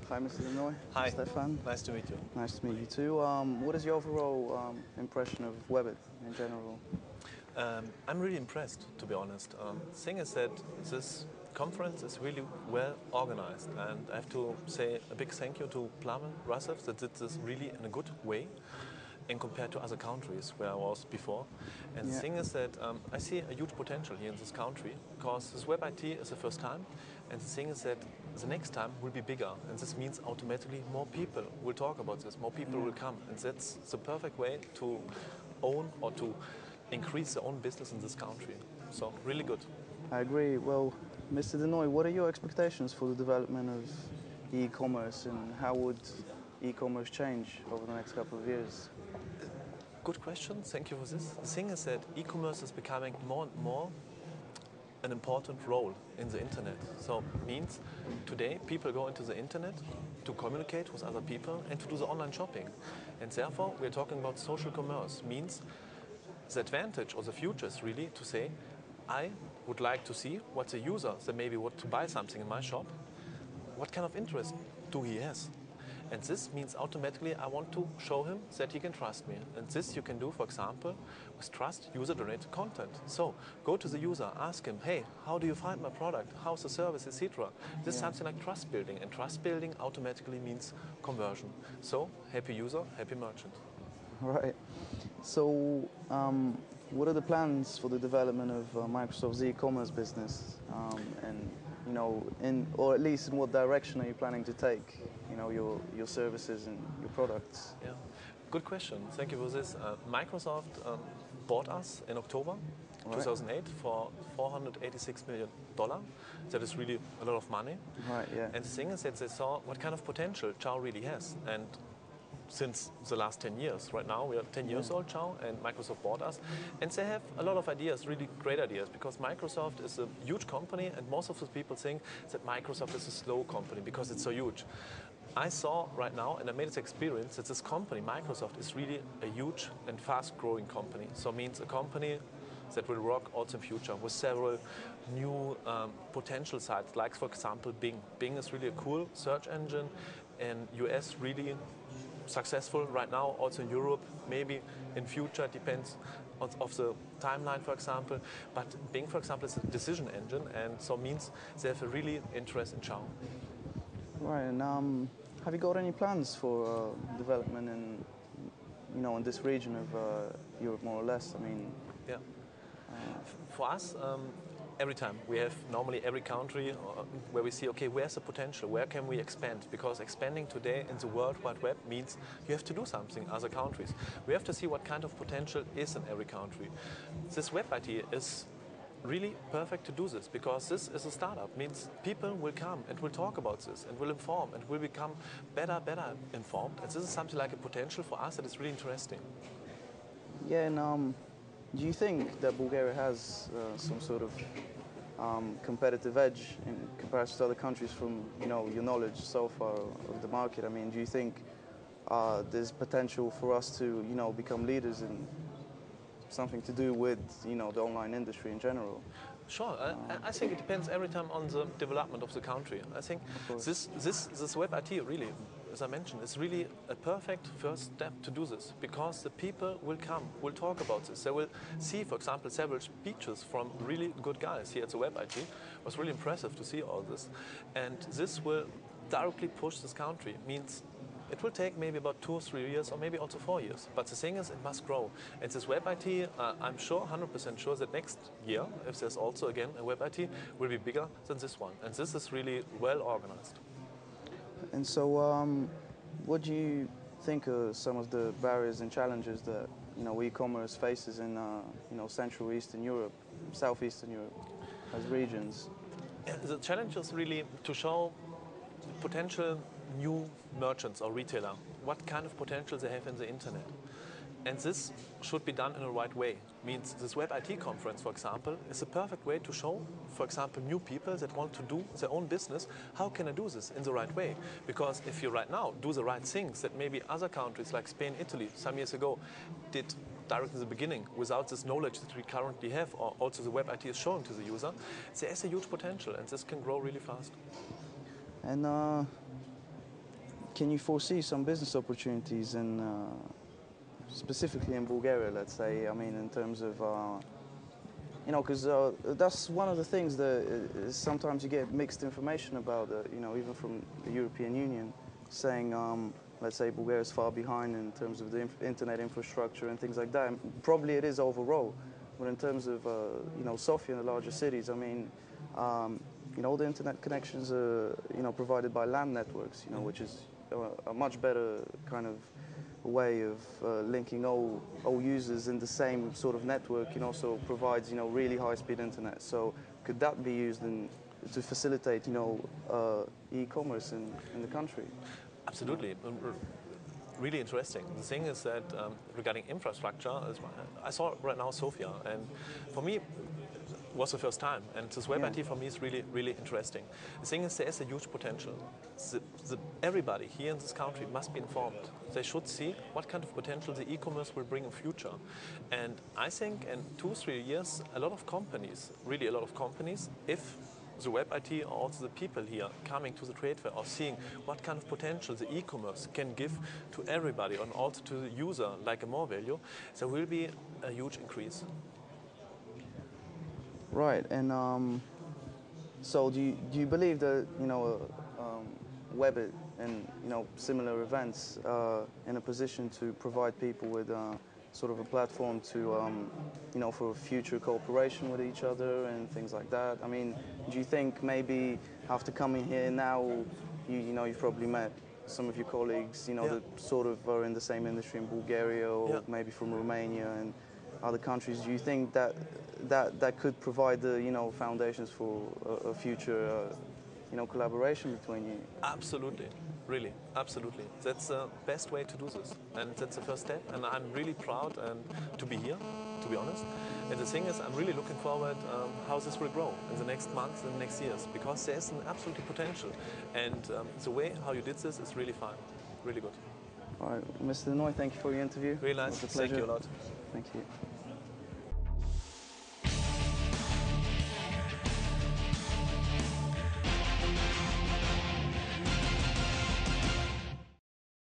Hi, Mr. Di Noi. Hi. Stefan. Nice to meet you. Nice to meet you too. What is your overall impression of WEBIT in general? I'm really impressed, to be honest. Thing is that this conference is really well organized, and I have to say a big thank you to Plamen Rasev that did this really in a good way, and compared to other countries where I was before. And the thing is that I see a huge potential here in this country, because this Web IT is the first time, and the thing is that the next time will be bigger, and this means automatically more people will talk about this, more people will come, and that's the perfect way to own or to increase their own business in this country. So really good. I agree. Well, Mr. Di Noi, what are your expectations for the development of e-commerce, and how would e-commerce change over the next couple of years? Good question. Thank you for this. The thing is that e-commerce is becoming more and more an important role in the internet. So it means today people go into the internet to communicate with other people and to do the online shopping. And therefore we're talking about social commerce. Means the advantage or the future is really to say, I would like to see what the user that maybe want to buy something in my shop, what kind of interest do he has. And this means automatically I want to show him that he can trust me. And this you can do, for example, with trust user-generated content. So go to the user, ask him, hey, how do you find my product? How's the service, etc. This is something like trust building. And trust building automatically means conversion. So happy user, happy merchant. Right. So what are the plans for the development of Microsoft's e-commerce business? And or at least in what direction are you planning to take, your services and your products? Yeah, good question. Thank you for this. Microsoft bought us in October 2008 for $486 million. That is really a lot of money. Right. Yeah. And the thing is that they saw what kind of potential Ciao really has. And since the last 10 years. Right now we are 10 years old, Ciao, and Microsoft bought us. And they have a lot of ideas, really great ideas, because Microsoft is a huge company, and most of the people think that Microsoft is a slow company because it's so huge. I saw right now, and I made this experience, that this company, Microsoft, is really a huge and fast-growing company. So it means a company that will rock also in future with several new potential sites, like, for example, Bing. Bing is really a cool search engine, and US really successful right now, also in Europe, maybe in future, depends on the timeline, for example. But Bing, for example, is a decision engine, and so means they have a really interest in Ciao. Right, and have you got any plans for development in, in this region of Europe, more or less? I mean, yeah. For us, every time we have normally every country where we see, okay, where's the potential? Where can we expand? Because expanding today in the World Wide Web means you have to do something in other countries. We have to see what kind of potential is in every country. This Web IT is really perfect to do this, because this is a startup. Means people will come and will talk about this and will inform and will become better informed. And this is something like a potential for us that is really interesting. Yeah, and do you think that Bulgaria has some sort of competitive edge in comparison to other countries from, your knowledge so far of the market? I mean, do you think there's potential for us to, become leaders in something to do with, the online industry in general? Sure, I think it depends every time on the development of the country. I think this Web IT really, as I mentioned, is really a perfect first step to do this, because the people will come, will talk about this. They will see, for example, several speeches from really good guys here at the Web IT. It was really impressive to see all this. And this will directly push this country. Means it will take maybe about 2 or 3 years, or maybe also 4 years. But the thing is, it must grow. And this Web IT, I'm sure, 100% sure, that next year, if there's also again a Web IT, will be bigger than this one. And this is really well organized. And so, what do you think are some of the barriers and challenges that e-commerce faces in Central Eastern Europe, Southeastern Europe, as regions? Yeah, the challenge is really to show potential new merchants or retailer what kind of potential they have in the internet. And this should be done in the right way. Means this Web IT conference, for example, is a perfect way to show, for example, new people that want to do their own business, how can I do this in the right way? Because if you right now do the right things that maybe other countries like Spain, Italy, some years ago did directly in the beginning without this knowledge that we currently have, or also the Web IT is showing to the user, there is a huge potential, and this can grow really fast. And can you foresee some business opportunities in, specifically in Bulgaria, let's say? I mean, in terms of, you know, because that's one of the things that sometimes you get mixed information about, you know, even from the European Union, saying, let's say Bulgaria is far behind in terms of the internet infrastructure and things like that. And probably it is overall, but in terms of, you know, Sofia and the larger cities, I mean, you know, the internet connections are, you know, provided by LAN networks, you know, which is a much better kind of way of linking all users in the same sort of network, and also provides, you know, really high-speed internet. So could that be used to facilitate, you know, e-commerce in the country? Absolutely. Really interesting. The thing is that regarding infrastructure, I saw right now Sofia, and for me, it was the first time, and this WebIT for me is really, really interesting. The thing is, there is a huge potential. Everybody here in this country must be informed. They should see what kind of potential the e-commerce will bring in future. And I think in 2-3 years, a lot of companies, really a lot of companies, if the WebIT or also the people here coming to the trade fair or seeing what kind of potential the e-commerce can give to everybody and also to the user, like a more value, there will be a huge increase. Right, and so do you believe that, you know, WEBIT and, you know, similar events are in a position to provide people with sort of a platform to, you know, for future cooperation with each other and things like that? I mean, do you think maybe after coming here now, you know, you've probably met some of your colleagues, you know, that sort of are in the same industry in Bulgaria or maybe from Romania and other countries. Do you think that could provide the, you know, foundations for a future, you know, collaboration between you? Absolutely, really, absolutely. That's the best way to do this, and that's the first step. And I'm really proud to be here, to be honest. And the thing is, I'm really looking forward how this will grow in the next months and next years, because there's an absolute potential. And the way how you did this is really fine, really good. All right, Mr. Di Noi, thank you for your interview. Really nice. It was a pleasure. Thank you a lot. Thank you.